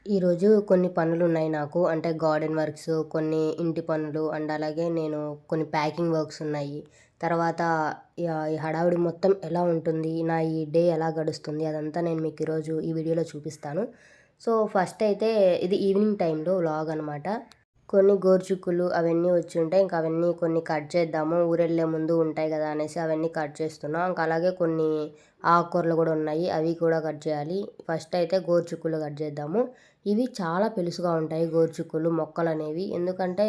ఈరోజు కొన్ని పనులున్నాయి నాకు. అంటే గార్డెన్ వర్క్స్, కొన్ని ఇంటి పనులు అండ్ అలాగే నేను కొన్ని ప్యాకింగ్ వర్క్స్ ఉన్నాయి. తర్వాత ఈ హడావిడి మొత్తం ఎలా ఉంటుంది? నా ఈ డే ఎలా గడుస్తుంది? అదంతా నేను మీకు ఈరోజు ఈ వీడియోలో చూపిస్తాను. సో, ఫస్ట్ అయితే ఇది ఈవినింగ్ టైంలో వ్లాగ్ అనమాట. కొన్ని గోరుచిక్కులు అవన్నీ వచ్చుంటాయి. ఇంక అవన్నీ కొన్ని కట్ చేద్దాము. ఊరెళ్ళే ముందు ఉంటాయి గదా అనేసి అవన్నీ కట్ చేస్తున్నా. ఇంక అలాగే కొన్ని ఆకుకూరలు గూడా ఉన్నాయి. అవి కూడా కట్ చేయాలి. ఫస్ట్ అయితే గోరుచిక్కులు కట్ చేద్దాము. ఇవి చాలా పెలుసుగా ఉంటాయి గోరుచిక్కులు మొక్కలనేవి. ఎందుకంటే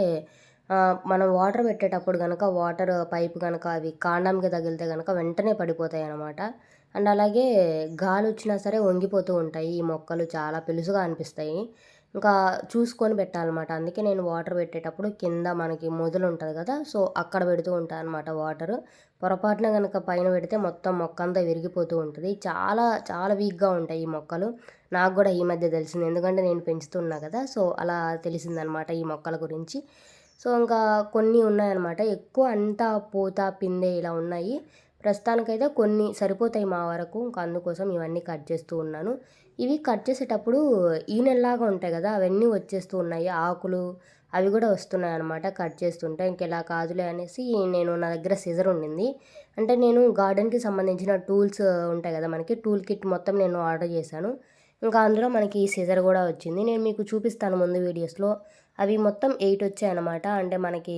మనం వాటర్ పెట్టేటప్పుడు గనక వాటర్ పైప్ గనక అవి కాండంకి తగిలితే గనక వెంటనే పడిపోతాయనమాట. అండ్ అలాగే గాలొచ్చినా సరే వంగిపోతూ ఉంటాయి. ఈ మొక్కలు చాలా పెలుసుగా అనిపిస్తాయి. ఇంకా చూసుకొని పెట్టాలన్నమాట. అందుకే నేను వాటర్ పెట్టేటప్పుడు కింద మనకి మొదలుంటది గదా! సో, అక్కడ పెడుతూ ఉంటా అనమాట వాటరు. పొరపాటున గనక పైన పెడితే మొత్తం మొక్కంతా విరిగిపోతూ ఉంటది. చాలా చాలా వీక్‌గా ఉంటాయి ఈ మొక్కలు. నాకు గూడా ఈ మధ్య తెలిసింది. ఎందుకంటే నేను పెంచుతున్నా గదా! సో, అలా తెలిసిందనమాట ఈ మొక్కల గురించి. సో, ఇంకా కొన్ని ఉన్నాయన్నమాట. ఎక్కువ అంతా పూత, పిందె ఇలా ఉన్నాయి. ప్రస్తుతానికైతే కొన్ని సరిపోతాయి మా వరకు. ఇంక అందుకోసం ఇవన్నీ కట్ చేస్తూ ఉన్నాను. ఇవి కట్ చేసేటప్పుడు ఈనెల్లాగా ఉంటాయి గదా! అవన్నీ వచ్చేస్తూ ఉన్నాయి. ఆకులు అవి గూడా వస్తున్నాయన్నమాట కట్ చేస్తుంటే. ఇంకిలా కాదులే అనేసి నా దగ్గర సిజర్ ఉండింది. అంటే నేను గార్డెన్‌కి సంబంధించిన టూల్స్ ఉంటాయి గదా! మనకి టూల్ కిట్ మొత్తం నేను ఆర్డర్ చేశాను. ఇంకా అందులో మనకి ఈ సిజర్ గూడా వచ్చింది. నేను మీకు చూపిస్తాను ముందు వీడియోస్‌లో. అవి మొత్తం 8 వచ్చాయన్నమాట. అంటే మనకి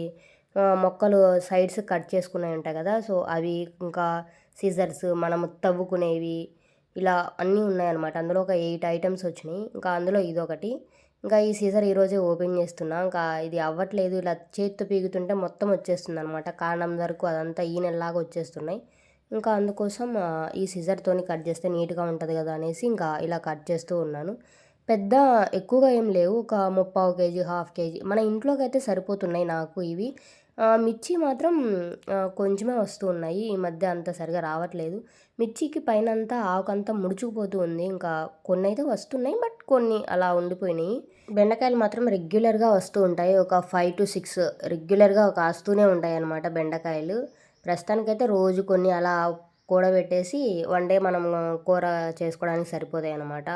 మొక్కలు సైడ్స్ కట్ చేసుకునేవి ఉంటాయి గదా! సో, అవి ఇంకా సిజర్స్ మనము తవ్వుకునేవి ఇలా అన్నీ ఉన్నాయన్నమాట. అందులో ఒక 8 ఐటెమ్స్ వచ్చినాయి. ఇంకా అందులో ఇదొకటి. ఇంకా ఈ సీజర్ ఈరోజే ఓపెన్ చేస్తున్నా. ఇంకా ఇది అవ్వట్లేదు. ఇలా చేత్తో పీకుతుంటే మొత్తం వచ్చేస్తుందనమాట. కాండం వరకు అదంతా ఈనెల్లాగా వచ్చేస్తున్నాయి. ఇంకా అందుకోసం ఈ సిజర్‌తోని కట్ చేస్తే నీట్‌గా ఉంటది గదా అనేసి ఇంకా ఇలా కట్ చేస్తూ ఉన్నాను. పెద్ద ఎక్కువగా ఏం లేవు. ఒక ముప్పావు కేజీ, హాఫ్ కేజీ మన ఇంట్లోకైతే సరిపోతున్నాయి నాకు ఇవి. మిర్చి మాత్రం కొంచెమే వస్తూ ఉన్నాయి. ఈ మధ్య అంత సరిగా రావట్లేదు. మిర్చికి పైనంతా ఆకంతా ముడుచుకుపోతూ ఉంది. ఇంకా కొన్నైతే వస్తున్నాయి. బట్ కొన్ని అలా ఉండిపోయినాయి. బెండకాయలు మాత్రం రెగ్యులర్‌గా వస్తూ ఉంటాయి. ఒక 5-6 రెగ్యులర్‌గా కాస్తూనే ఉంటాయన్నమాట బెండకాయలు. ప్రస్తుతానికైతే రోజు కొన్ని అలా కూడబెట్టేసి వన్ డే మనం కూర చేసుకోవడానికి సరిపోతాయన్నమాట.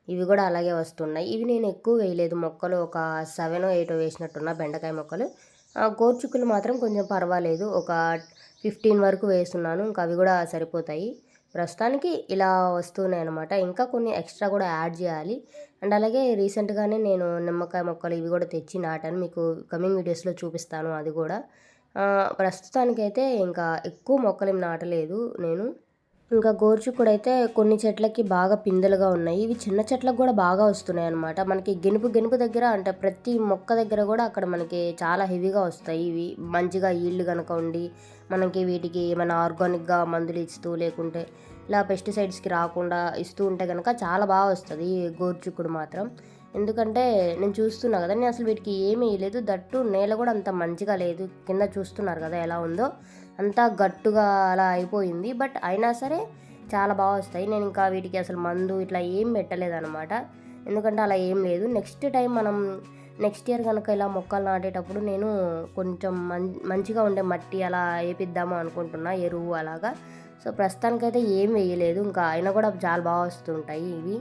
ఇవి గూడా అలాగే వస్తున్నాయి. ఇవి నేను ఎక్కువ వేయలేదు మొక్కలు. ఒక 7, 8 వేసినట్టున్నా బెండకాయ మొక్కలు. గోరుచిక్కులు మాత్రం కొంచెం పర్వాలేదు. ఒక 15 వరకు వేస్తున్నాను. ఇంకా అవి గూడా సరిపోతాయి. ప్రస్తుతానికి ఇలా వస్తున్నాయన్నమాట. ఇంకా కొన్ని ఎక్స్‌ట్రా గూడా యాడ్ జేయాలి. అండ్ అలాగే రీసెంట్‌గానే నేను నిమ్మకాయ మొక్కలు ఇవి గూడా తెచ్చి నాటాను. మీకు కమింగ్ వీడియోస్‌లో చూపిస్తాను అది గూడా. ప్రస్తుతానికైతే ఇంకా ఎక్కువ మొక్కలేం నాటలేదు నేను. ఇంకా గోరుచిక్కుడైతే కొన్ని చెట్లకి బాగా పిందెలుగా ఉన్నాయి. ఇవి చిన్న చెట్లకు గూడా బాగా వస్తున్నాయన్నమాట. మనకి గెనుపు దగ్గర అంటే ప్రతి మొక్క దగ్గర గూడా అక్కడ మనకి చాలా హెవీగా వస్తాయి ఇవి. మంచిగా ఈల్డ్ గనక ఉండి, మనకి వీటికి ఏమైనా ఆర్గానిక్‌గా మందులు ఇస్తూ లేకుంటే ఇలా పెస్టిసైడ్స్‌కి రాకుండా ఇస్తూ ఉంటే గనక చాలా వస్తది ఈ గోరుచిక్కుడు మాత్రం. ఎందుకంటే నేను చూస్తున్నా గదా! నేను అసలు వీటికి ఏమి ఎయలేదు. దట్టు నేల గూడా అంత మంచిగా లేదు. కింద చూస్తున్నారు గదా ఎలా ఉందో! అంతా గట్టుగా అలా అయిపోయింది. బట్ అయినా సరే చాలా వస్తాయి. నేను ఇంకా వీటికి అసలు మందు ఇట్లా ఏం పెట్టలేదనమాట. ఎందుకంటే అలా ఏం లేదు. నెక్స్ట్ ఇయర్ గనక ఇలా మొక్కలు నాటేటప్పుడు నేను కొంచెం మంచిగా ఉండే మట్టి అలా ఏపిద్దాము అనుకుంటున్నా. ఎరువు అలాగా. సో, ప్రస్తుతానికైతే ఏం వేయలేదు. ఇంకా అయినా కూడా చాలా వస్తుంటాయి ఇవి.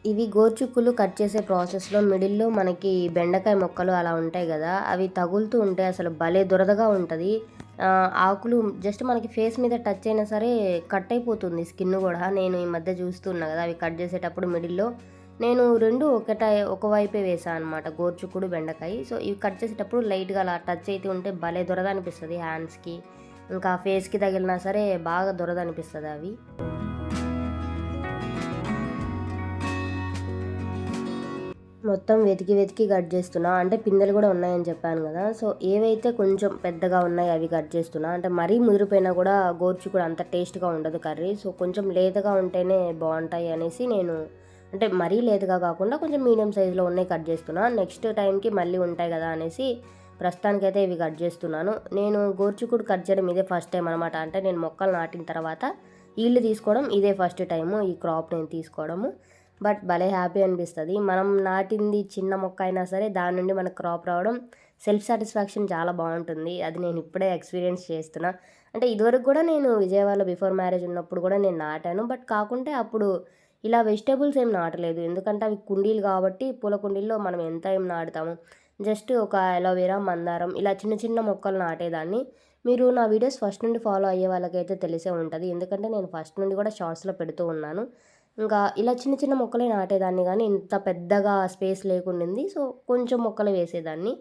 ఇవి గోరుచిక్కులు కట్ చేసే ప్రాసెస్‌లో మిడిల్‌లో మనకి బెండకాయ మొక్కలు అలా ఉంటాయి గదా! అవి తగులుతూ ఉంటే అసలు భలే దురదగా ఉంటది. ఆకులు జస్ట్ మనకి ఫేస్ మీద టచ్ అయినా సరే కట్ అయిపోతుంది స్కిన్ గూడా. నేను ఈ మధ్య చూస్తున్నా గదా! అవి కట్ చేసేటప్పుడు మిడిల్‌లో నేను 2 ఒకవైపే వేశా అనమాట. గోరుచిక్కుడు, బెండకాయ. సో, ఇవి కట్ చేసేటప్పుడు లైట్‌గా అలా టచ్ అయితూ ఉంటే భలే దురద అనిపిస్తది హ్యాండ్స్‌కి. ఇంకా ఫేస్‌కి తగిలినా సరే బాగా దురద అనిపిస్తది అవి. మొత్తం వెతికి కట్ చేస్తున్నా. అంటే పిందెలు గూడా ఉన్నాయని చెప్పాను గదా! సో, ఏవైతే కొంచెం పెద్దగా ఉన్నాయో అవి కట్ చేస్తున్నా. అంటే మరీ ముదిరిపోయినా గూడా గోరుచిక్కుడు అంత టేస్ట్‌గా ఉండదు కర్రీ. సో, కొంచెం లేతగా ఉంటేనే బావుంటాయి అనేసి అంటే మరీ లేతగా కాకుండా కొంచెం మీడియం సైజులో ఉన్నయి కట్ చేస్తున్నా. నెక్స్ట్ టైంకి మళ్ళీ ఉంటాయి గదా అనేసి ప్రస్తుతానికైతే ఇవి కట్ చేస్తున్నాను. నేను గోరుచిక్కుడు కట్ చేయడం ఇదే ఫస్ట్ టైం అనమాట. అంటే నేను మొక్కలు నాటిన తర్వాత ఈల్డ్ తీసుకోవడం ఇదే ఫస్ట్ టైము ఈ క్రాప్ నేను తీసుకోవడము. బట్ భలే హ్యాపీ అనిపిస్తుంది. మనం నాటింది చిన్న మొక్క అయినా సరే దాని నుండి మనకు క్రాప్ రావడం సెల్ఫ్ సాటిస్ఫాక్షన్ చాలా బాగుంటుంది. అది నేను ఇప్పుడే ఎక్స్పీరియన్స్ చేస్తున్నా. అంటే ఇదివరకు కూడా నేను విజయవాడలో బిఫోర్ మ్యారేజ్ ఉన్నప్పుడు కూడా నేను నాటాను. బట్ కాకుంటే అప్పుడు ఇలా వెజిటేబుల్స్ ఏం నాటలేదు. ఎందుకంటే అవి కుండీలు కాబట్టి పూల కుండీల్లో మనం ఎంత ఏం నాటుతాము. జస్ట్ ఒక అలోవెరా, మందారం ఇలా చిన్న చిన్న మొక్కలు నాటేదాన్ని. మీరు నా వీడియోస్ ఫస్ట్ నుండి ఫాలో అయ్యే వాళ్ళకైతే తెలిసే ఉంటుంది. ఎందుకంటే నేను ఫస్ట్ నుండి కూడా షార్ట్స్లో పెడుతూ ఉన్నాను. ఇంకా ఇలా చిన్న చిన్న మొక్కలే నాటేదాన్ని కానీ ఇంత పెద్దగా స్పేస్ లేకుండింది. సో కొంచెం మొక్కలు వేసేదాన్ని.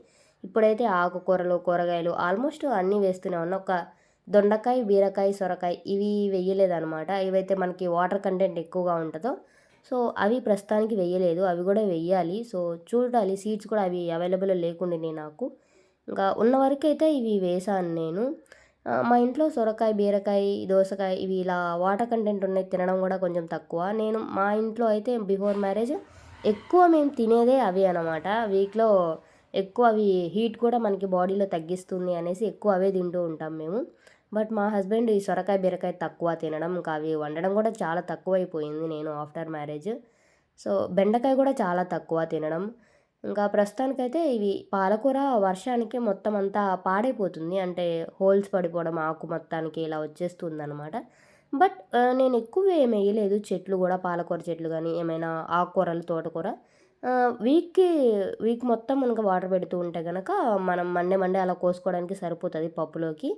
ఇప్పుడైతే ఆకుకూరలు, కూరగాయలు ఆల్మోస్ట్ అన్నీ వేస్తూనే ఉన్నా. ఒక దొండకాయ, బీరకాయ, సొరకాయ ఇవి వేయలేదనమాట. ఇవైతే మనకి వాటర్ కంటెంట్ ఎక్కువగా ఉంటుందో సో అవి ప్రస్తుతానికి వేయలేదు. అవి కూడా వెయ్యాలి. సో చూడాలి. సీడ్స్ కూడా అవి అవైలబుల్ లేకుండానే నాకు. ఇంకా ఉన్న వరకు అయితే ఇవి వేసాను నేను. మా ఇంట్లో సొరకాయ, బీరకాయ, దోసకాయ ఇవి ఇలా వాటర్ కంటెంట్ ఉన్నాయి తినడం కూడా కొంచెం తక్కువ. నేను మా ఇంట్లో అయితే బిఫోర్ మ్యారేజ్ ఎక్కువ మేము తినేదే అవి అనమాట. వీక్లో ఎక్కువ అవి హీట్ కూడా మనకి బాడీలో తగ్గిస్తుంది అనేసి ఎక్కువ అవే తింటూ ఉంటాం మేము. బట్ మా హస్బెండ్ ఈ సొరకాయ, బీరకాయ తక్కువ తినడం. ఇంకా అవి వండడం కూడా చాలా తక్కువైపోయింది నేను ఆఫ్టర్ మ్యారేజ్. సో బెండకాయ కూడా చాలా తక్కువ తినడం. ఇంకా ప్రస్తుతానికైతే ఇవి పాలకూర వర్షానికి మొత్తం అంతా పాడైపోతుంది. అంటే హోల్స్ పడిపోవడం ఆకు మొత్తానికి ఇలా వచ్చేస్తుందనమాట. బట్ నేను ఎక్కువ ఏమి వేయలేదు చెట్లు కూడా, పాలకూర చెట్లు కానీ ఏమైనా ఆకుకూరలు, తోటకూర వీక్‌కి వీక్ మొత్తం మనకు వాటర్ పెడుతూ ఉంటే గనక మనం మండే మండే అలా కోసుకోవడానికి సరిపోతుంది పప్పులోకి.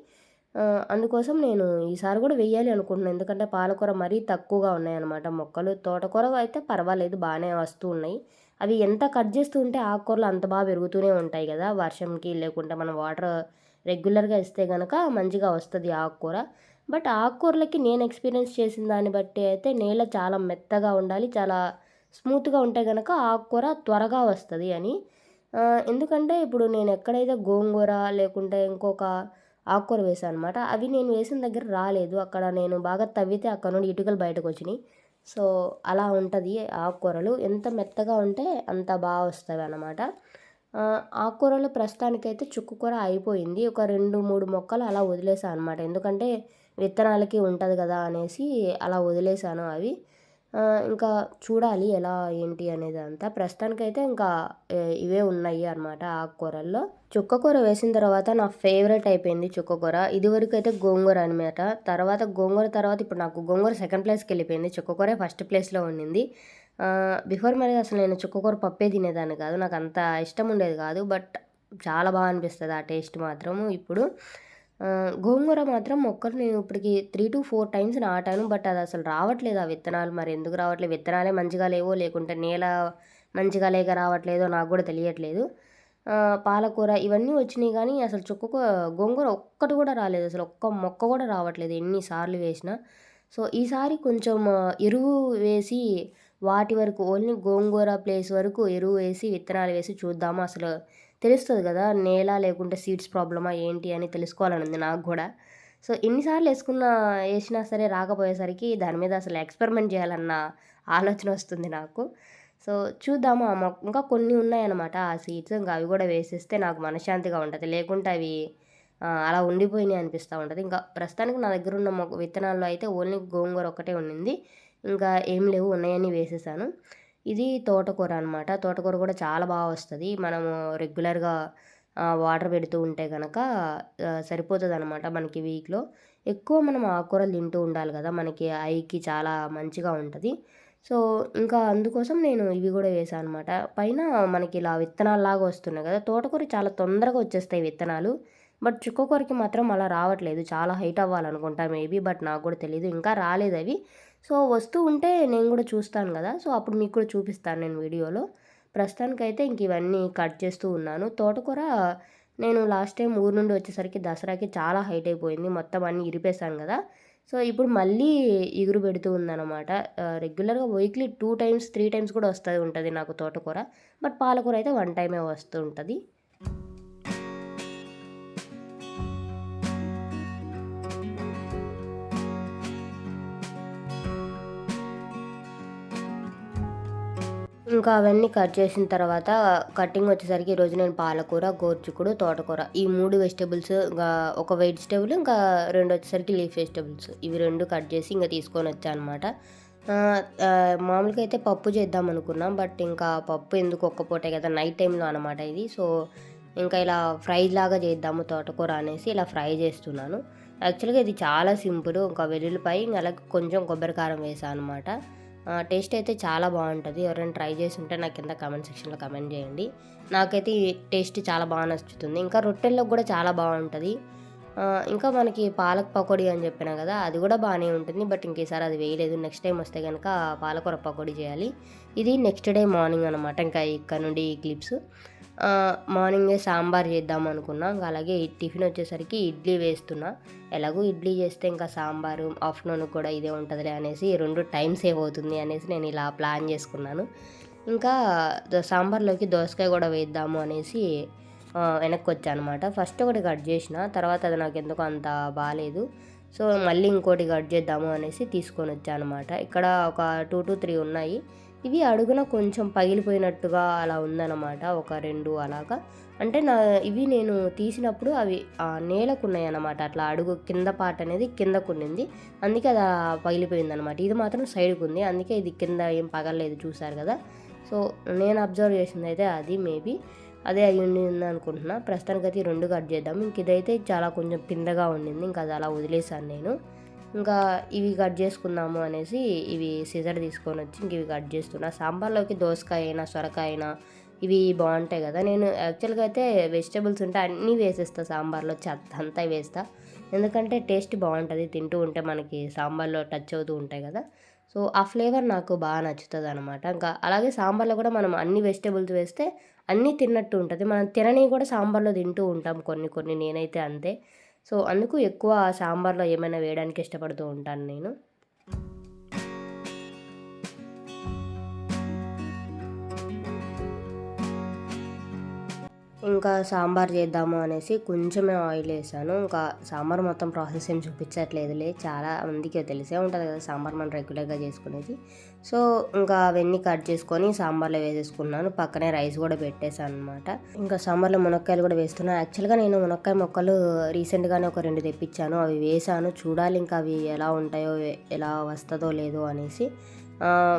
అందుకోసం నేను ఈసారి కూడా వెయ్యాలి అనుకుంటున్నాను. ఎందుకంటే పాలకూర మరీ తక్కువగా ఉన్నాయన్నమాట మొక్కలు. తోటకూర అయితే పర్వాలేదు బాగానే వస్తూ ఉన్నాయి. అవి ఎంత కట్ చేస్తూ ఉంటే ఆకుకూరలు అంత బాగా పెరుగుతూనే ఉంటాయి కదా! వర్షంకి లేకుంటే మనం వాటర్ రెగ్యులర్‌గా ఇస్తే గనక మంచిగా వస్తది ఆకుకూర. బట్ ఆకుకూరలకి నేను ఎక్స్‌పీరియన్స్ చేసిన దాన్ని బట్టి అయితే నేల చాలా మెత్తగా ఉండాలి. చాలా స్మూత్‌గా ఉంటే గనక ఆకుకూర త్వరగా వస్తది అని. ఎందుకంటే ఇప్పుడు నేను ఎక్కడైతే గోంగూర లేకుంటే ఇంకొక ఆకుకూర వేశాననమాట. అవి నేను వేసిన దగ్గర రాలేదు. అక్కడ నేను బాగా తవ్వితే అక్కడ నుండి ఇటుకలు బయటకొచ్చినియి. సో అలా ఉంటది ఆకుకూరలు. ఎంత మెత్తగా ఉంటే అంత బా వస్తవనమాట. ఆకుకూరలు ప్రస్తుతానికైతే చుక్కకూర అయిపోయింది. ఒక 2, 3 మొక్కలు అలా వదిలేసా అనమాట. ఎందుకంటే విత్తనాలకి ఉంటది కదా అనేసి అలా వదిలేసాను అవి. ఇంకా చూడాలి ఎలా ఏంటి అనేదంతా. ప్రస్తుతానికైతే ఇంకా ఇవే ఉన్నాయి అనమాట ఆకుకూరల్లో. చుక్కకూర వేసిన తర్వాత నా ఫేవరెట్ అయిపోయింది చుక్కకూర. ఇదివరకైతే గోంగూర అనమాట. గోంగూర తర్వాత ఇప్పుడు నాకు గోంగూర సెకండ్ ప్లేస్‌కెళ్ళిపోయింది. చుక్కకూరే ఫస్ట్ ప్లేస్‌లో ఉండింది. బిఫోర్ మ్యారేజ్ అసలు నేను చుక్కకూర పప్పే తినేదాన్ని కాదు. నాకంత ఇష్టం ఉండేది కాదు. బట్ చాలా బా అనిపిస్తది ఆ టేస్ట్ మాత్రము ఇప్పుడు. గోంగూర మాత్రం మొక్కలు నేను ఇప్పటికి 3-4 టైమ్స్ నాటాను. బట్ అది అసలు రావట్లేదు ఆ విత్తనాలు. మరి ఎందుకు రావట్లేదు? విత్తనాలే మంచిగా లేవో లేకుంటే నేల మంచిగా లేక రావట్లేదో నాకు కూడా తెలియట్లేదు. పాలకూర ఇవన్నీ వచ్చినాయి కానీ అసలు గోంగూర ఒక్కటి కూడా రాలేదు. అసలు ఒక్క మొక్క కూడా రావట్లేదు ఎన్ని సార్లు వేసినా. సో ఈసారి కొంచెం ఎరువు వేసి వాటి వరకు ఓన్లీ గోంగూర ప్లేస్ వరకు ఎరువు వేసి విత్తనాలు వేసి చూద్దాము. అసలు తెలుస్తది కదా! నేల లేకుంటే సీడ్స్ ప్రాబ్లమా ఏంటి అని తెలుసుకోవాలని ఉంది నాకు గూడా. సో ఎన్ని సార్లు ఏసినా సరే రాకపోయేసరికి దాని మీద అసలు ఎక్స్‌పెరిమెంట్ చేయాలన్న ఆలోచన వస్తుంది నాకు. సో చూద్దాము. ఇంకా కొన్ని ఉన్నాయన్నమాట ఆ సీడ్స్. ఇంకా అవి కూడా వేసేస్తే నాకు మనశ్శాంతిగా ఉంటది. లేకుంటే అవి అలా ఉండిపోయినాయి అనిపిస్తా ఉంటది. ఇంకా ప్రస్తుతానికి నా దగ్గర ఉన్న విత్తనాల్లో అయితే ఓన్లీ గోంగూర ఒక్కటే ఉండింది. ఇంకా ఏం లేవు ఉన్నాయన్నీ వేసేసాను. ఇది తోటకూర అనమాట. తోటకూర కూడా చాలా బాగా వస్తది. మనము రెగ్యులర్‌గా వాటర్ పెడుతూ ఉంటే గనక సరిపోతదనమాట మనకి వీక్‌లో. ఎక్కువ మనం ఆకుకూరలు తింటూ ఉండాలి కదా! మనకి ఐకి చాలా మంచిగా ఉంటది. సో ఇంకా అందుకోసం నేను ఇవి కూడా వేశా అనమాట. పైన మనకి ఇలా విత్తనాల్లాగా వస్తున్నాయి కదా! తోటకూర చాలా తొందరగా వచ్చేస్తాయి విత్తనాలు. బట్ చుక్కకూరకి మాత్రం అలా రావట్లేదు. చాలా హైట్ అవ్వాలనుకుంటా మేబీ. బట్ నాకు కూడా తెలీదు. ఇంకా రాలేదవి. సో వస్తూ ఉంటే నేను కూడా చూస్తాను కదా! సో అప్పుడు మీకు కూడా చూపిస్తాను నేను వీడియోలో. ప్రస్తుతానికైతే ఇంక ఇవన్నీ కట్ చేస్తూ ఉన్నాను. తోటకూర నేను లాస్ట్ టైం ఊరు నుండి వచ్చేసరికి దసరాకి చాలా హైట్ అయిపోయింది. మొత్తం అన్నీ ఇరిపేసాను కదా! సో ఇప్పుడు మళ్ళీ ఇగురు పెడుతూ ఉందనమాట. రెగ్యులర్‌గా వీక్లీ 2 టైమ్స్, 3 టైమ్స్ కూడా ఉంటది నాకు తోటకూర. బట్ పాలకూర అయితే 1 టైమే వస్తూ ఉంటది. ఇంకా అవన్నీ కట్ చేసిన తర్వాత కటింగ్ వచ్చేసరికి ఈరోజు నేను పాలకూర, గోరుచిక్కుడు, తోటకూర ఈ 3 వెజిటబుల్స్, ఇంకా ఒక వెజిటబుల్, ఇంకా 2 వచ్చేసరికి లీఫ్ వెజిటబుల్స్, ఇవి 2 కట్ చేసి ఇంకా తీసుకొని వచ్చానమాట. మామూలుగా అయితే పప్పు చేద్దాం అనుకున్నాం. బట్ ఇంకా పప్పు ఎందుకు, ఒక్క పూటే కదా, నైట్ టైంలో అనమాట ఇది. సో ఇంకా ఇలా ఫ్రై లాగా చేద్దాము తోటకూర అనేసి ఇలా ఫ్రై చేస్తున్నాను. యాక్చువల్గా ఇది చాలా సింపుల్. ఇంకా వెల్లుల్లిపాయ, ఇంకా అలాగే కొంచెం కొబ్బరి కారం వేసాను అనమాట. టేస్ట్ అయితే చాలా బాగుంటుంది. ఎవరైనా ట్రై చేసి ఉంటే నాకు కింద కామెంట్ సెక్షన్లో కామెంట్ చేయండి. నాకైతే ఈ టేస్ట్ చాలా బాగా నచ్చుతుంది. ఇంకా రొట్టెల్లో కూడా చాలా బాగుంటుంది. ఇంకా మనకి పాలక్ పకోడీ అని చెప్పినా కదా, అది కూడా బాగానే ఉంటుంది. బట్ ఇంకేసారి అది వేయలేదు. నెక్స్ట్ టైం వస్తే కనుక పాలకూర పకోడీ చేయాలి. ఇది నెక్స్ట్ డే మార్నింగ్ అనమాట. ఇంకా ఇక్కడ నుండి క్లిప్స్. మార్నింగే సాంబార్ చేద్దాం అనుకున్నా. ఇంకా అలాగే టిఫిన్ వచ్చేసరికి ఇడ్లీ వేస్తున్నా. ఎలాగో ఇడ్లీ చేస్తే ఇంకా సాంబారు ఆఫ్టర్నూన్ కూడా ఇదే ఉంటుందిలే అనేసి 2 టైం సేవ్ అవుతుంది అనేసి నేను ఇలా ప్లాన్ చేసుకున్నాను. ఇంకా సాంబార్లోకి దోసకాయ కూడా వేద్దాము అనేసి వెనక్కి వచ్చాను అనమాట. ఫస్ట్ ఒకటి కట్ చేసిన, తర్వాత అది నాకు ఎందుకో అంత బాగాలేదు. సో మళ్ళీ ఇంకోటి కట్ చేద్దాము అనేసి తీసుకొని వచ్చాను అనమాట. ఇక్కడ ఒక 2 to 3 ఉన్నాయి. ఇవి అడుగున కొంచెం పగిలిపోయినట్టుగా అలా ఉందన్నమాట. ఒక 2 అలాగా. అంటే ఇవి నేను తీసినప్పుడు అవి నేలకున్నాయి అన్నమాట. అట్లా అడుగు కింద పార్ట్ అనేది కిందకుండింది. అందుకే అది పగిలిపోయిందనమాట. ఇది మాత్రం సైడ్కి ఉంది. అందుకే ఇది కింద ఏం పగలలేదు, చూసారు కదా. సో నేను అబ్జర్వ్ చేసింది అయితే అది మేబీ అదే అయ్యి ఉండింది అనుకుంటున్నా. ప్రస్తుతానికైతే 2 కట్ చేద్దాం. ఇంక ఇదైతే చాలా కొంచెం పిందగా ఉండింది. ఇంకా అది అలా వదిలేసాను నేను. ఇంకా ఇవి కట్ చేసుకుందాము అనేసి ఇవి సిజర్ తీసుకొని వచ్చి ఇంక ఇవి కట్ చేస్తున్నా. సాంబార్లోకి దోసకాయ అయినా సొరకాయ అయినా ఇవి బాగుంటాయి కదా. నేను యాక్చువల్గా అయితే వెజిటేబుల్స్ ఉంటే అన్నీ వేసేస్తా సాంబార్లో, అంతా వేస్తా. ఎందుకంటే టేస్ట్ బాగుంటుంది, తింటూ ఉంటే మనకి సాంబార్లో టచ్ అవుతూ ఉంటాయి కదా. సో ఆ ఫ్లేవర్ నాకు బాగా నచ్చుతుంది అనమాట. ఇంకా అలాగే సాంబార్లో కూడా మనం అన్ని వెజిటేబుల్స్ వేస్తే అన్నీ తిన్నట్టు ఉంటుంది. మనం తినని కూడా సాంబార్లో తింటూ ఉంటాం కొన్ని కొన్ని, నేనైతే అంతే. సో అందుకు ఎక్కువ సాంబార్లో ఏమైనా వేయడానికి ఇష్టపడుతూ ఉంటాను నేను. ఇంకా సాంబార్ చేద్దాము అనేసి కొంచెమే ఆయిల్ వేసాను. ఇంకా సాంబార్ మొత్తం ప్రాసెస్ ఏం చూపించట్లేదులే, చాలా మందికి తెలిసే ఉంటుంది కదా సాంబార్ మనం రెగ్యులర్గా చేసుకునేది. సో ఇంకా అవన్నీ కట్ చేసుకొని సాంబార్లో వేసేసుకున్నాను. పక్కనే రైస్ కూడా పెట్టేశాను అనమాట. ఇంకా సాంబార్లో మునక్కాయలు కూడా వేస్తున్నాను. యాక్చువల్గా నేను మునక్కాయ మొక్కలు రీసెంట్గానే ఒక 2 తెప్పించాను. అవి వేసాను, చూడాలి ఇంకా అవి ఎలా ఉంటాయో, ఎలా వస్తుందో లేదో అనేసి.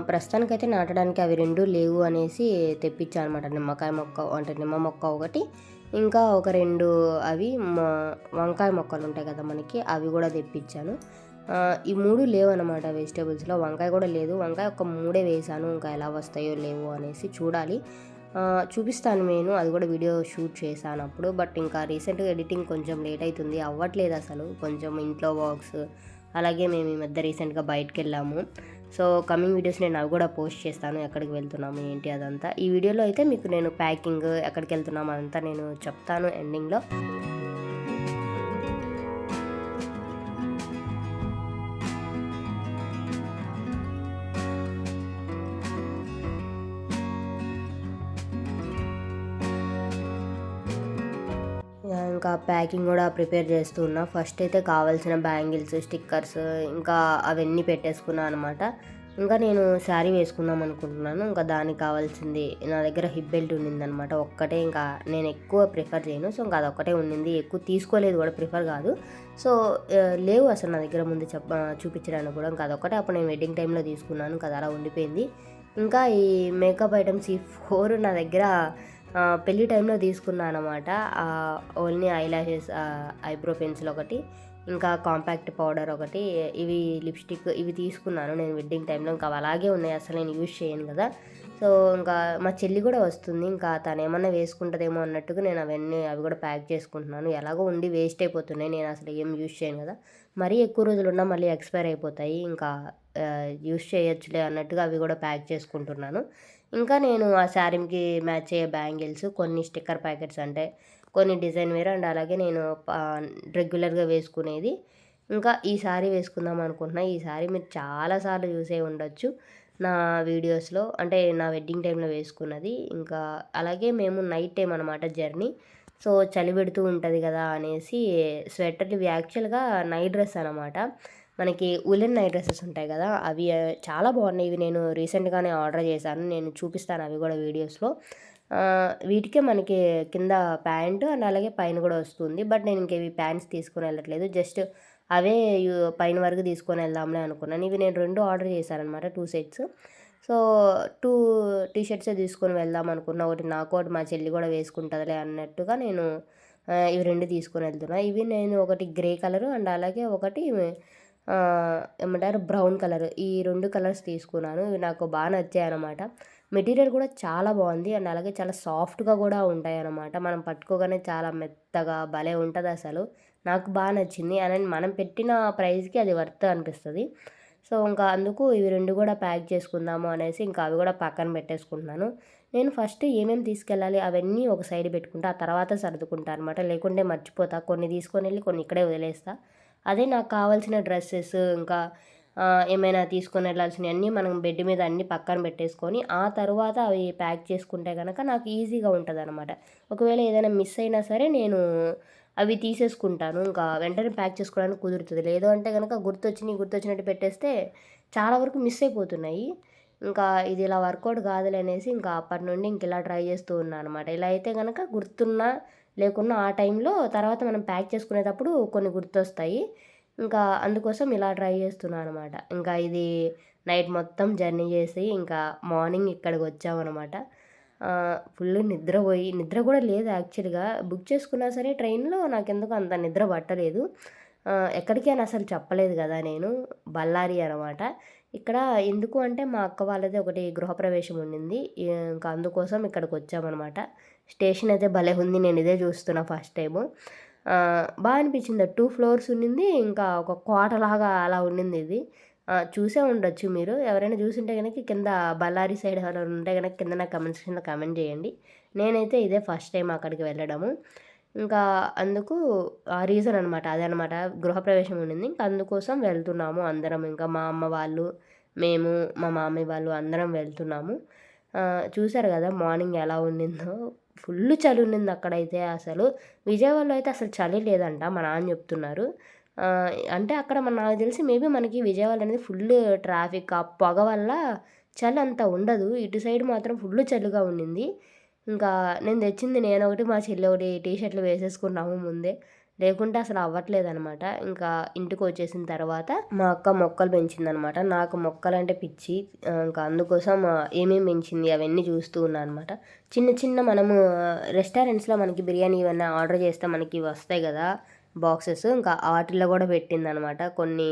ప్రస్తుతానికైతే నాటడానికి అవి 2 లేవు అనేసి తెప్పించాను అనమాట. నిమ్మకాయ మొక్క అంటే నిమ్మ మొక్క ఒకటి, ఇంకా ఒక 2 అవి వంకాయ మొక్కలు ఉంటాయి కదా మనకి, అవి కూడా తెప్పించాను. ఈ 3 లేవు అనమాట వెజిటేబుల్స్లో. వంకాయ కూడా లేదు. వంకాయ ఒక 3 వేసాను. ఇంకా ఎలా వస్తాయో లేవో అనేసి చూడాలి. చూపిస్తాను నేను, అది కూడా వీడియో షూట్ చేశాను అప్పుడు. బట్ ఇంకా రీసెంట్గా ఎడిటింగ్ కొంచెం లేట్ అవుతుంది, అవ్వట్లేదు అసలు. కొంచెం ఇంట్లో వర్క్స్, అలాగే మేము ఈ మధ్య రీసెంట్గా బయటకు వెళ్ళాము. సో కమింగ్ వీడియోస్ నేను అవి కూడా పోస్ట్ చేస్తాను, ఎక్కడికి వెళ్తున్నాము ఏంటి అదంతా. ఈ వీడియోలో అయితే మీకు నేను ప్యాకింగ్, ఎక్కడికి వెళ్తున్నాము అదంతా నేను చెప్తాను ఎండింగ్లో. ఇంకా ప్యాకింగ్ కూడా ప్రిపేర్ చేస్తూ ఉన్నా. ఫస్ట్ అయితే కావాల్సిన బ్యాంగిల్స్, స్టిక్కర్స్ ఇంకా అవన్నీ పెట్టేసుకున్నా అనమాట. ఇంకా నేను శారీ వేసుకుందాం అనుకుంటున్నాను. ఇంకా దానికి కావాల్సింది నా దగ్గర హిప్ బెల్ట్ ఉండిందనమాట ఒక్కటే. ఇంకా నేను ఎక్కువ ప్రిఫర్ చేయను, సో ఇంకా అదొక్కటే ఉండింది. ఎక్కువ తీసుకోలేదు కూడా, ప్రిఫర్ కాదు. సో లేవు అసలు నా దగ్గర ముందు చూపించడానికి కూడా. ఇంకా అదొక్కటే అప్పుడు నేను వెడ్డింగ్ టైంలో తీసుకున్నాను. ఇంకా అది అలా ఉండిపోయింది. ఇంకా ఈ మేకప్ ఐటమ్స్ ఈ 4 నా దగ్గర పెళ్ళి టైంలో తీసుకున్నాను అనమాట. ఓన్లీ ఐలాషెస్, ఐబ్రో పెన్సిల్ ఒకటి, ఇంకా కాంపాక్ట్ పౌడర్ ఒకటి, ఇవి లిప్స్టిక్, ఇవి తీసుకున్నాను నేను వెడ్డింగ్ టైంలో. ఇంకా అవి అలాగే ఉన్నాయి, అసలు నేను యూజ్ చేయను కదా. సో ఇంకా మా చెల్లి కూడా వస్తుంది, ఇంకా తను ఏమన్నా వేసుకుంటుందేమో అన్నట్టుగా నేను అవి కూడా ప్యాక్ చేసుకుంటున్నాను. ఎలాగో ఉండి వేస్ట్ అయిపోతున్నాయి, నేను అసలు ఏం యూజ్ చేయను కదా. మరీ ఎక్కువ రోజులు ఉన్నా మళ్ళీ ఎక్స్పైర్ అయిపోతాయి, ఇంకా యూజ్ చేయొచ్చులే అన్నట్టుగా అవి కూడా ప్యాక్ చేసుకుంటున్నాను. ఇంకా నేను ఆ శారీకి మ్యాచ్ అయ్యే బ్యాంగిల్స్, కొన్ని స్టిక్కర్ ప్యాకెట్స్, అంటే కొన్ని డిజైన్ వేర్, అండ్ అలాగే నేను రెగ్యులర్గా వేసుకునేది. ఇంకా ఈ శారీ వేసుకుందాం అనుకుంటున్నా. ఈ శారీ మీరు చాలాసార్లు చూసే ఉండొచ్చు నా వీడియోస్లో, అంటే నా వెడ్డింగ్ టైంలో వేసుకున్నది. ఇంకా అలాగే మేము నైట్ టైం అనమాట జర్నీ. సో చలి పెడుతూ ఉంటుంది కదా అనేసి స్వెటర్లు, ఇవి యాక్చువల్గా నైట్ డ్రెస్ అనమాట. మనకి ఉలెన్ నైట్ డ్రెసెస్ ఉంటాయి కదా, అవి చాలా బాగున్నాయి. ఇవి నేను రీసెంట్గానే ఆర్డర్ చేశాను, నేను చూపిస్తాను అవి కూడా వీడియోస్లో. వీటికే మనకి కింద ప్యాంటు అండ్ అలాగే పైన కూడా వస్తుంది. బట్ నేను ఇంక ఇవి ప్యాంట్స్ తీసుకొని వెళ్ళట్లేదు, జస్ట్ అవే పైన వరకు తీసుకొని వెళ్దాంలే అనుకున్నాను. ఇవి నేను 2 ఆర్డర్ చేశానమాట, 2 సెట్స్. సో 2 టీ షర్ట్సే తీసుకొని వెళ్దాం అనుకున్నా. ఒకటి నాకు, ఒకటి మా చెల్లి కూడా వేసుకుంటుందిలే అన్నట్టుగా నేను ఇవి 2 తీసుకొని వెళ్తున్నా. ఇవి నేను ఒకటి గ్రే కలరు అండ్ అలాగే ఒకటి ఏమంటారు బ్రౌన్ కలర్, ఈ 2 కలర్స్ తీసుకున్నాను. ఇవి నాకు బాగా నచ్చాయన్నమాట. మెటీరియల్ కూడా చాలా బాగుంది అండ్ అలాగే చాలా సాఫ్ట్గా కూడా ఉంటాయన్నమాట. మనం పట్టుకోగానే చాలా మెత్తగా భలే ఉంటుంది అసలు. నాకు బాగా నచ్చింది అండ్ మనం పెట్టిన ప్రైస్కి అది వర్త్ అనిపిస్తుంది. సో ఇంకా అందుకు ఇవి 2 కూడా ప్యాక్ చేసుకుందాము అనేసి ఇంకా అవి కూడా పక్కన పెట్టేసుకుంటున్నాను. నేను ఫస్ట్ ఏమేమి తీసుకెళ్ళాలి అవన్నీ ఒక సైడ్ పెట్టుకుంటా, ఆ తర్వాత సర్దుకుంటా అనమాట. లేకుంటే మర్చిపోతా, కొన్ని తీసుకొని వెళ్ళి కొన్ని ఇక్కడే వదిలేస్తా. అదే నాకు కావాల్సిన డ్రెస్సెస్ ఇంకా ఏమైనా తీసుకొని వెళ్ళాల్సినవి అన్నీ మనం బెడ్ మీద అన్నీ పక్కన పెట్టేసుకొని ఆ తర్వాత అవి ప్యాక్ చేసుకుంటే కనుక నాకు ఈజీగా ఉంటుంది అనమాట. ఒకవేళ ఏదైనా మిస్ అయినా సరే నేను అవి తీసేసుకుంటాను, ఇంకా వెంటనే ప్యాక్ చేసుకోవడానికి కుదురుతుంది. లేదు అంటే కనుక గుర్తొచ్చినట్టు పెట్టేస్తే చాలా వరకు మిస్ అయిపోతున్నాయి. ఇంకా ఇది ఇలా వర్కౌట్ కాదులే అనేసి ఇంకా అప్పటి నుండి ఇంక ఇలా ట్రై చేస్తూ ఉన్నాను అనమాట. ఇలా అయితే కనుక గుర్తున్నా లేకున్నా ఆ టైంలో తర్వాత మనం ప్యాక్ చేసుకునేటప్పుడు కొన్ని గుర్తొస్తాయి. ఇంకా అందుకోసం ఇలా ట్రై చేస్తున్నాను అనమాట. ఇంకా ఇది నైట్ మొత్తం జర్నీ చేసి ఇంకా మార్నింగ్ ఇక్కడికి వచ్చామనమాట. ఫుల్ నిద్రపోయి, నిద్ర కూడా లేదు యాక్చువల్‌గా. బుక్ చేసుకున్నా సరే ట్రైన్‌లో నాకెందుకో అంత నిద్ర పట్టలేదు. ఎక్కడికి అని అసలు చెప్పలేదు కదా నేను. బళ్ళారి అనమాట. ఇక్కడ ఎందుకు అంటే మా అక్క వాళ్ళది ఒకటి గృహప్రవేశం ఉండింది. ఇంకా అందుకోసం ఇక్కడికొచ్చామనమాట. స్టేషన్ అయితే భలే ఉంది. నేను ఇదే చూస్తున్నా ఫస్ట్ టైము. బా అనిపించింది. 2 ఫ్లోర్స్ ఉండింది. ఇంకా ఒక కోటలాగా అలా ఉండింది ఇది. చూసే ఉండొచ్చు మీరు. ఎవరైనా చూసుంటే గనక కింద బళ్ళారి సైడ్ ఎవరైనా ఉంటే గనక కింద నాకు కామెంట్ సెక్షన్‌లో కామెంట్ చేయండి. నేనైతే ఇదే ఫస్ట్ టైం అక్కడికి వెళ్ళడము. ఇంకా అందుకు ఆ రీజన్ అనమాట. అదనమాట. గృహప్రవేశం ఉండింది. ఇంక అందుకోసం వెళ్తున్నాము అందరం. ఇంకా మా అమ్మ వాళ్ళు, మేము, మా మామయ్య వాళ్ళు అందరం వెళ్తున్నాము. చూసారు గదా మార్నింగ్ ఎలా ఉండిందో. ఫుల్లు చలి ఉండింది అక్కడైతే అసలు. విజయవాడలో అయితే అసలు చలి లేదంట మా నాన్న చెప్తున్నారు. అంటే అక్కడ నాకు తెలిసి మేబీ మనకి విజయవాడ అనేది ఫుల్లు ట్రాఫిక్, ఆ పొగ వల్ల చలి అంత ఉండదు. ఇటు సైడ్ మాత్రం ఫుల్లు చలిగా ఉండింది. ఇంకా నేను తెచ్చింది నేనొకటి, మా చెల్లి ఒకటి టీ షర్ట్‌లు వేసేసుకున్నాము ముందే. లేకుంటే అసలు అవ్వట్లేదనమాట. ఇంకా ఇంటికొచ్చేసిన తర్వాత మా అక్క మొక్కలు పెంచిందనమాట. నాకు మొక్కలంటే పిచ్చి. ఇంకా అందుకోసం ఏమేమి పెంచింది అవన్నీ చూస్తూ ఉన్నా అనమాట. చిన్న చిన్న మనము రెస్టారెంట్స్‌లో మనకి బిర్యానీ ఇవన్నీ ఆర్డర్ చేస్తే మనకి వస్తాయి గదా బాక్సెస్. ఇంకా వాటిల్లో కూడా పెట్టిందనమాట. కొన్ని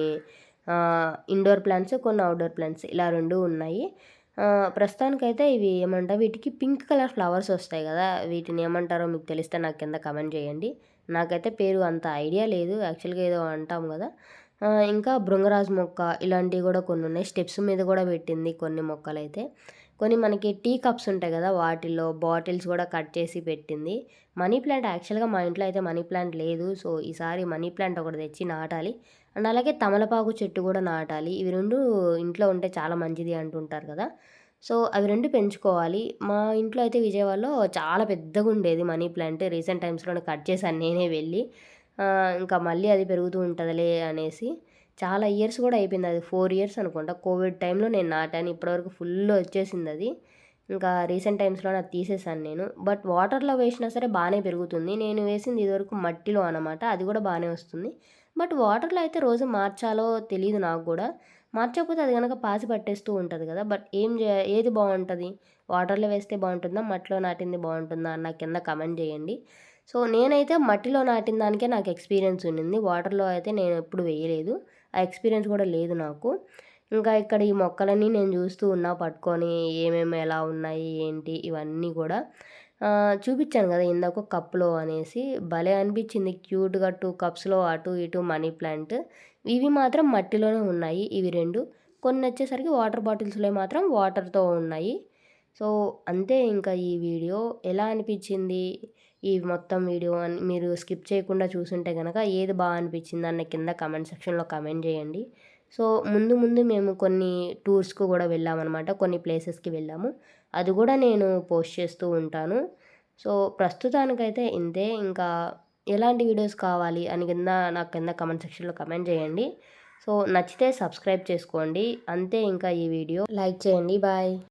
ఇండోర్ ప్లాంట్స్, కొన్ని ఔట్‌డోర్ ప్లాంట్స్ ఇలా 2 ఉన్నాయి. ప్రస్తుతానికైతే ఇవి ఏమంటారు, వీటికి పింక్ కలర్ ఫ్లవర్స్ వస్తాయి కదా, వీటిని ఏమంటారో మీకు తెలిస్తే నాకు కింద కమెంట్ చేయండి. నాకైతే పేరు అంత ఐడియా లేదు. యాక్చువల్‌గా ఏదో అంటాం కదా. ఇంకా భృంగరాజ్ మొక్క ఇలాంటివి కూడా కొన్ని ఉన్నాయి. స్టెప్స్ మీద కూడా పెట్టింది కొన్ని మొక్కలైతే. కొన్ని మనకి టీ కప్స్ ఉంటాయి కదా, వాటిల్లో బాటిల్స్ కూడా కట్ చేసి పెట్టింది. మనీ ప్లాంట్ యాక్చువల్‌గా మా ఇంట్లో అయితే మనీ ప్లాంట్ లేదు. సో ఈసారి మనీ ప్లాంట్ ఒకటి తెచ్చి నాటాలి. అండ్ అలాగే తమలపాకు చెట్టు కూడా నాటాలి. ఇవి 2 ఇంట్లో ఉంటే చాలా మంచిది అంటుంటారు కదా. సో అవి 2 పెంచుకోవాలి. మా ఇంట్లో అయితే విజయవాడలో చాలా పెద్దగుండేది మనీ ప్లాంట్. రీసెంట్ టైమ్స్‌లోనే కట్ చేశాను నేనే వెళ్ళి. ఇంకా మళ్ళీ అది పెరుగుతూ ఉంటదిలే అనేసి. చాలా ఇయర్స్ కూడా అయిపోయింది. అది 4 ఇయర్స్ అనుకుంటా. కోవిడ్ టైంలో నేను నాటాను. ఇప్పటివరకు ఫుల్ వచ్చేసిందది. ఇంకా రీసెంట్ టైమ్స్‌లోనే అది తీసేశాను నేను. బట్ వాటర్‌లో వేసినా సరే బానే పెరుగుతుంది. నేను వేసింది ఇదివరకు మట్టిలో అనమాట. అది కూడా బానే వస్తుంది. బట్ వాటర్‌లో అయితే రోజు మార్చాలో తెలీదు నాకు గూడా. మార్చకపోతే అది గనక పాచి పట్టేస్తూ ఉంటది గదా. బట్ ఏది బావుంటది? వాటర్‌లో వేస్తే బావుంటుందా? మట్టిలో నాటింది బావుంటుందా? అని నాకు కింద కమెంట్ జేయండి. సో నేనైతే మట్టిలో నాటిన దానికే నాకు ఎక్స్‌పీరియన్స్ ఉండింది. వాటర్‌లో అయితే నేనెప్పుడు వేయలేదు. ఆ ఎక్స్‌పీరియన్స్ గూడా లేదు నాకు. ఇంకా ఇక్కడ ఈ మొక్కలన్నీ నేను జూస్తూ ఉన్నా పట్టుకొని ఏమేమి ఎలా ఉన్నాయి, ఏంటి ఇవన్నీ గూడా. చూపిచ్చాను గదా ఇందాక కప్‌లో అనేసి. భలే అనిపిచ్చింది క్యూట్‌గా 2 కప్స్‌లో అటు ఇటు మనీ ప్లాంట్. ఇవి మాత్రం మట్టిలోనే ఉన్నాయి ఇవి 2. కొన్నొచ్చేసరికి వాటర్ బాటిల్స్‌లో మాత్రం వాటర్‌తో ఉన్నాయి. సో అంతే ఇంకా ఈ వీడియో. ఎలా అనిపిచ్చింది ఈ మొత్తం వీడియో అని మీరు స్కిప్ చేయకుండా చూసుంటే గనక ఏది బా అనిపిచ్చిందన్న కింద కామెంట్ సెక్షన్‌లో కామెంట్ జేయండి. సో ముందు ముందు మేము కొన్ని టూర్స్‌కి గూడా వెళ్ళామనమాట. కొన్ని ప్లేసెస్‌కి వెళ్ళాము. అది గూడా నేను పోస్ట్ చేస్తూ ఉంటాను. సో ప్రస్తుతానికైతే ఇంతే. ఇంకా ఎలాంటి వీడియోస్ కావాలి అని నాకు కింద కామెంట్ సెక్షన్‌లో కామెంట్ జేయండి. సో నచ్చితే సబ్స్క్రైబ్ చేసుకోండి. అంతే ఇంకా ఈ వీడియో. లైక్ చేయండి. బాయ్.